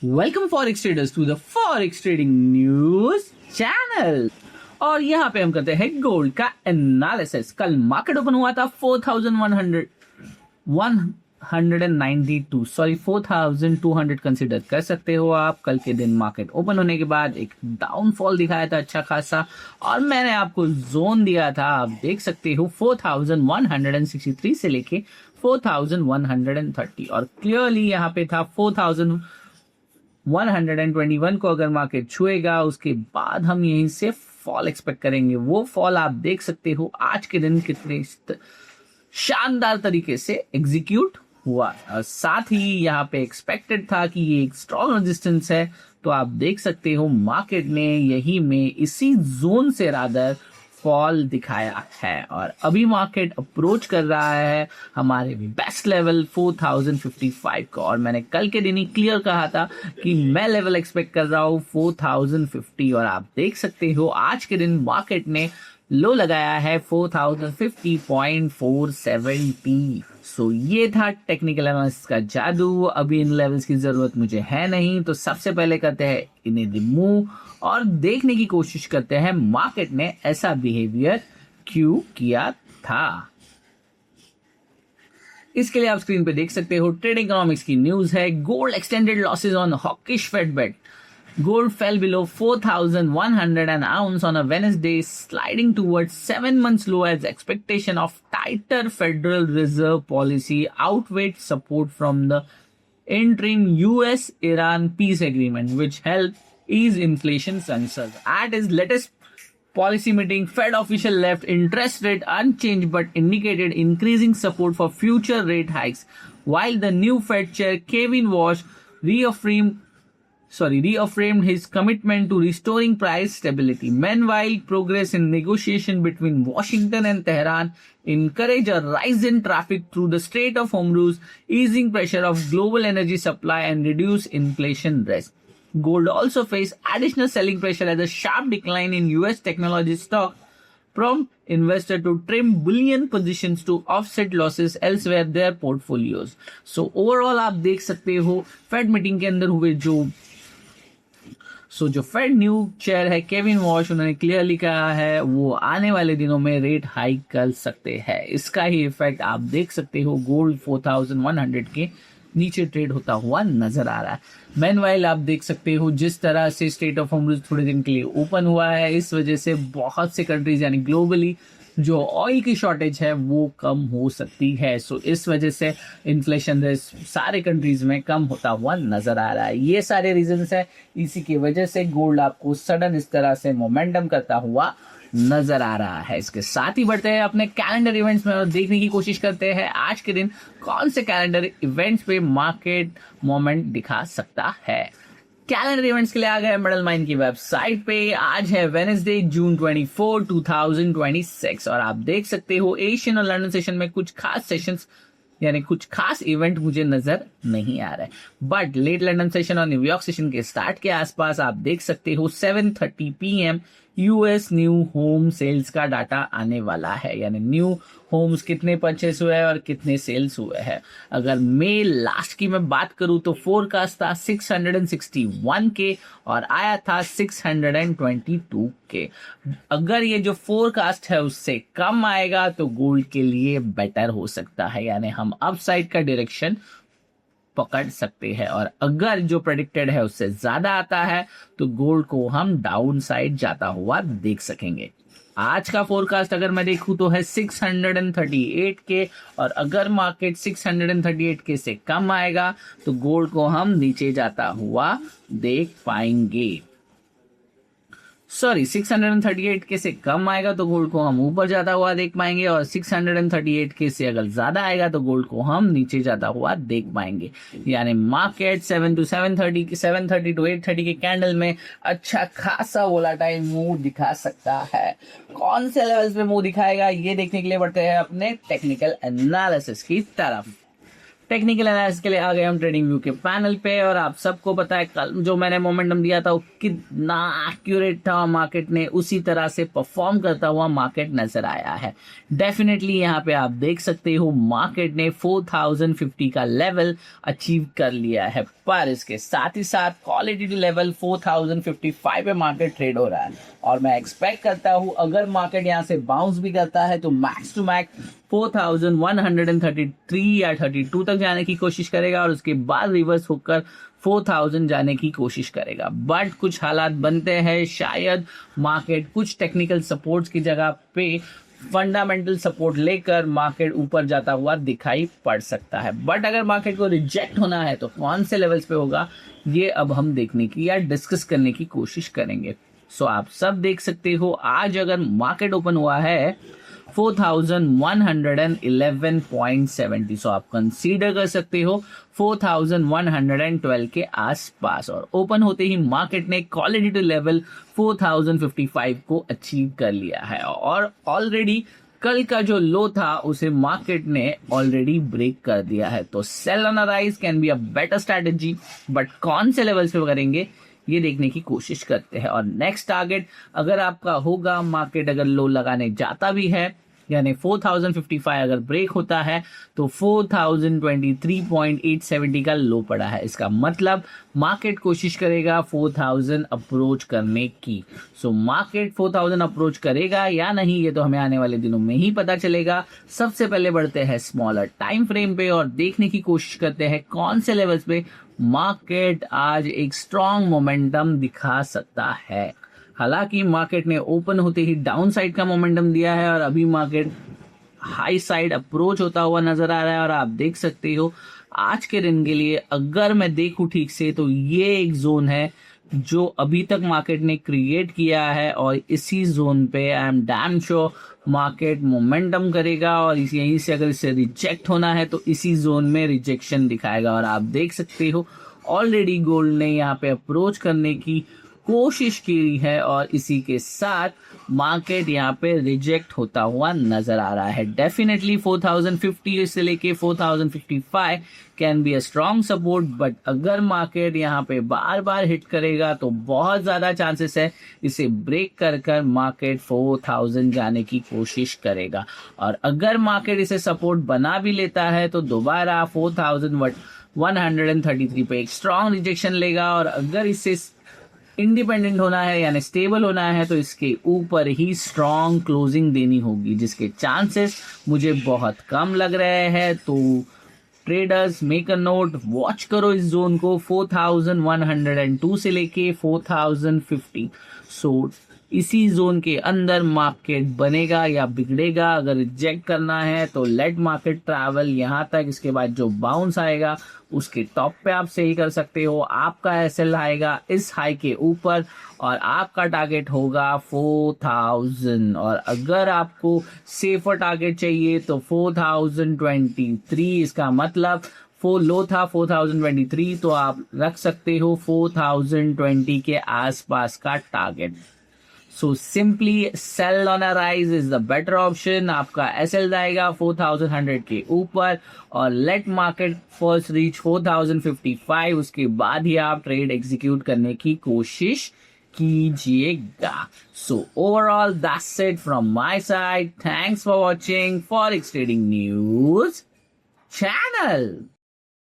Welcome forex traders to the forex trading news channel. और यहाँ पे हम करते हैं गोल्ड का एनालिसिस। कल मार्केट ओपन हुआ था 4,200 कंसिडर कर सकते हो आप। कल के दिन मार्केट ओपन होने के बाद एक डाउनफॉल दिखाया था अच्छा खासा, और मैंने आपको जोन दिया था, आप देख सकते हो 4,163 से लेके 4,130, और क्लियरली यहाँ पे था 4,121 को अगर मार्केट छुएगा उसके बाद हम यहीं से फॉल एक्सपेक्ट करेंगे। वो फॉल आप देख सकते हो आज के दिन कितने शानदार तरीके से एग्जीक्यूट हुआ, और साथ ही यहाँ पे एक्सपेक्टेड था कि ये एक स्ट्रॉन्ग रेजिस्टेंस है। तो आप देख सकते हो मार्केट ने यही में इसी जोन से रादर फॉल दिखाया है, और अभी मार्केट अप्रोच कर रहा है हमारे बेस्ट लेवल 4,055 को। और मैंने कल के दिन ही क्लियर कहा था कि मैं लेवल एक्सपेक्ट कर रहा हूँ 4,050, और आप देख सकते हो आज के दिन मार्केट ने लो लगाया है 4,050.470। सो ये था टेक्निकल एनालिसिस का जादू। अभी इन लेवल्स की जरूरत मुझे है नहीं, तो सबसे पहले करते हैं इन्हें रिमूव और देखने की कोशिश करते हैं मार्केट ने ऐसा बिहेवियर क्यों किया था। इसके लिए आप स्क्रीन पे देख सकते हो ट्रेडिंग इकोनॉमिक्स की न्यूज है। Gold extended losses on hawkish Fed bet. Gold fell below 4,100 an ounce on a Wednesday, sliding towards 7 months low as expectation of tighter Federal Reserve policy outweighed support from the interim US-Iran peace agreement, which helped ease inflation concerns. At his latest policy meeting, Fed official left interest rate unchanged but indicated increasing support for future rate hikes, while the new Fed chair Kevin Walsh reaffirmed his commitment to restoring price stability. Meanwhile, progress in negotiation between Washington and Tehran encouraged a rise in traffic through the Strait of Hormuz, easing pressure of global energy supply and reduce inflation risk. Gold also faced additional selling pressure as a sharp decline in US technology stock prompt investor to trim bullion positions to offset losses elsewhere their portfolios. So overall आप देख सकते हो fade meeting के अंदर हुए जो fade new chair है Kevin wash, उन्होंने क्लियरली कहा है वो आने वाले दिनों में रेट हाइक कर सकते हैं। इसका ही इफेक्ट आप देख सकते हो गोल्ड 4,100 के नीचे ट्रेड होता हुआ नजर आ रहा है। मेनवाइल आप देख सकते हो जिस तरह से स्टेट ऑफ होर्मुज़ थोड़े दिन के लिए ओपन हुआ है, इस वजह से बहुत से कंट्रीज यानी ग्लोबली जो ऑयल की शॉर्टेज है वो कम हो सकती है। सो इस वजह से इन्फ्लेशन रिस्क सारे कंट्रीज में कम होता हुआ नजर आ रहा है। ये सारे रीजंस है, इसी की वजह से गोल्ड आपको सडन इस तरह से मोमेंटम करता हुआ नजर आ रहा है। इसके साथ ही बढ़ते हैं अपने कैलेंडर इवेंट्स में और देखने की कोशिश करते हैं आज के दिन कौन से कैलेंडर इवेंट्स पे मार्केट मोमेंट दिखा सकता है। कैलेंडर इवेंट्स के लिए आ गए मेडल माइन की वेबसाइट पे। आज है वेडनेसडे जून 24, 2026, और आप देख सकते हो एशियन और लंदन सेशन में कुछ खास सेशंस यानी कुछ खास इवेंट मुझे नजर नहीं आ रहा है, बट लेट लंदन सेशन और न्यूयॉर्क सेशन के स्टार्ट के आसपास आप देख सकते हो 7:30 PM US new home sales का डाटा आने वाला है, यानी न्यू होम्स कितने परचेस हुए हैं और कितने सेल्स हुए हैं। अगर मई लास्ट की मैं बात करूं तो फोरकास्ट था 661 के और आया था 622 के। अगर ये जो फोरकास्ट है उससे कम आएगा तो गोल्ड के लिए बेटर हो सकता है, यानी हम अपसाइड का डायरेक्शन पकड़ सकते हैं, और अगर जो प्रेडिक्टेड है उससे ज्यादा आता है तो गोल्ड को हम डाउन साइड जाता हुआ देख सकेंगे। आज का फोरकास्ट अगर मैं देखूं तो है 638 के, और अगर मार्केट 638 के से कम आएगा तो गोल्ड को हम नीचे जाता हुआ देख पाएंगे। 638 के से कम आएगा तो गोल्ड को हम ऊपर जाता हुआ देख पाएंगे, और 638 के से अगर ज्यादा आएगा तो गोल्ड को हम नीचे जाता हुआ देख पाएंगे। यानी मार्केट 730 to 830 के कैंडल में अच्छा खासा वोलेटाइल मूव दिखा सकता है। कौन से लेवल्स पे मूव दिखाएगा ये देखने के लिए बढ़ते हैं अपने टेक्निकल एनालिसिस की तरफ। टेक्निकल एनालिसिस के लिए आ गए हम ट्रेडिंग व्यू के पैनल पे, और आप सबको पता है कल जो मैंने मोमेंटम दिया था वो कितना एक्यूरेट था, मार्केट ने उसी तरह से परफॉर्म करता हुआ मार्केट नजर आया है। डेफिनेटली यहाँ पे आप देख सकते हो मार्केट ने 4050 का लेवल अचीव कर लिया है, पर इसके साथ ही साथ क्वालिटी लेवल 4055 पे मार्केट ट्रेड हो रहा है, और मैं एक्सपेक्ट करता हूँ अगर मार्केट यहाँ से बाउंस भी करता है तो मैक्स टू मैक्स 4133 या 32 तक जाने की कोशिश करेगा, और उसके बाद रिवर्स होकर 4000 जाने की कोशिश करेगा। बट कुछ हालात बनते हैं, शायद मार्केट कुछ टेक्निकल सपोर्ट्स की जगह पे फंडामेंटल सपोर्ट लेकर मार्केट ऊपर जाता हुआ दिखाई पड़ सकता है। बट अगर मार्केट को रिजेक्ट होना है तो कौन से लेवल्स पे होगा, ये अब हम देखने की या डिस्कस करने की कोशिश करेंगे। सो आप सब देख सकते हो आज अगर मार्केट ओपन हुआ है 4111.70, सो आप कंसीडर कर सकते हो 4112 के आसपास, और ओपन होते ही मार्केट ने क्वालिटी लेवल 4055 को अचीव कर लिया है, और ऑलरेडी कल का जो लो था उसे मार्केट ने ऑलरेडी ब्रेक कर दिया है। तो sell on a rise can be a better strategy, but कौन से लेवल्स पे करेंगे ये देखने की कोशिश करते हैं। और नेक्स्ट टारगेट अगर आपका होगा, मार्केट अगर लो लगाने जाता भी है यानी 4055 अगर ब्रेक होता है तो 4023.870 का लो पड़ा है, इसका मतलब मार्केट कोशिश करेगा 4000 अप्रोच करने की। सो मार्केट 4000 अप्रोच करेगा या नहीं ये तो हमें आने वाले दिनों में ही पता चलेगा। सबसे पहले बढ़ते हैं स्मॉलर टाइम फ्रेम पे और देखने की कोशिश करते हैं कौन से लेवल्स पे मार्केट आज एक स्ट्रॉन्ग मोमेंटम दिखा सकता है। हालांकि मार्केट ने ओपन होते ही डाउन साइड का मोमेंटम दिया है और अभी मार्केट हाई साइड अप्रोच होता हुआ नजर आ रहा है, और आप देख सकते हो आज के दिन के लिए अगर मैं देखूं ठीक से तो ये एक जोन है जो अभी तक मार्केट ने क्रिएट किया है, और इसी जोन पे I am damn sure market momentum करेगा, और यहीं से अगर इसे रिजेक्ट होना है तो इसी जोन में रिजेक्शन दिखाएगा। और आप देख सकते हो ऑलरेडी गोल्ड ने यहाँ पे अप्रोच करने की कोशिश की है, और इसी के साथ मार्केट यहाँ पे रिजेक्ट होता हुआ नजर आ रहा है। डेफिनेटली 4050 से लेके 4055 can be a strong support, but अगर मार्केट यहाँ पे बार बार हिट करेगा तो बहुत ज्यादा चांसेस है इसे ब्रेक कर मार्केट 4000 जाने की कोशिश करेगा, और अगर मार्केट इसे सपोर्ट बना भी लेता है तो दोबारा 4133 पे एक स्ट्रॉन्ग रिजेक्शन लेगा, और अगर इसे इंडिपेंडेंट होना है यानी स्टेबल होना है तो इसके ऊपर ही स्ट्रॉन्ग क्लोजिंग देनी होगी, जिसके चांसेस मुझे बहुत कम लग रहे हैं। तो traders make a note, watch करो इस जोन को 4102 से लेके 4050। सो इसी जोन के अंदर मार्केट बनेगा या बिगड़ेगा। अगर रिजेक्ट करना है तो लेट मार्केट ट्रैवल यहाँ तक, इसके बाद जो बाउंस आएगा उसके टॉप पे आप सही कर सकते हो। आपका एसएल आएगा इस हाई के ऊपर और आपका टारगेट होगा 4000, और अगर आपको सेफर टारगेट चाहिए तो 4023, इसका मतलब लो था 4023 तो आप रख सकते हो 4020 के आसपास का target. So simply sell on a rise is the better option. आपका एसएल जाएगा 4100 के ऊपर, और लेट मार्केट फर्स्ट रीच 4055, उसके बाद ही आप ट्रेड एग्जीक्यूट करने की कोशिश कीजिएगा। So overall that's it from my side. Thanks for watching forex trading news channel.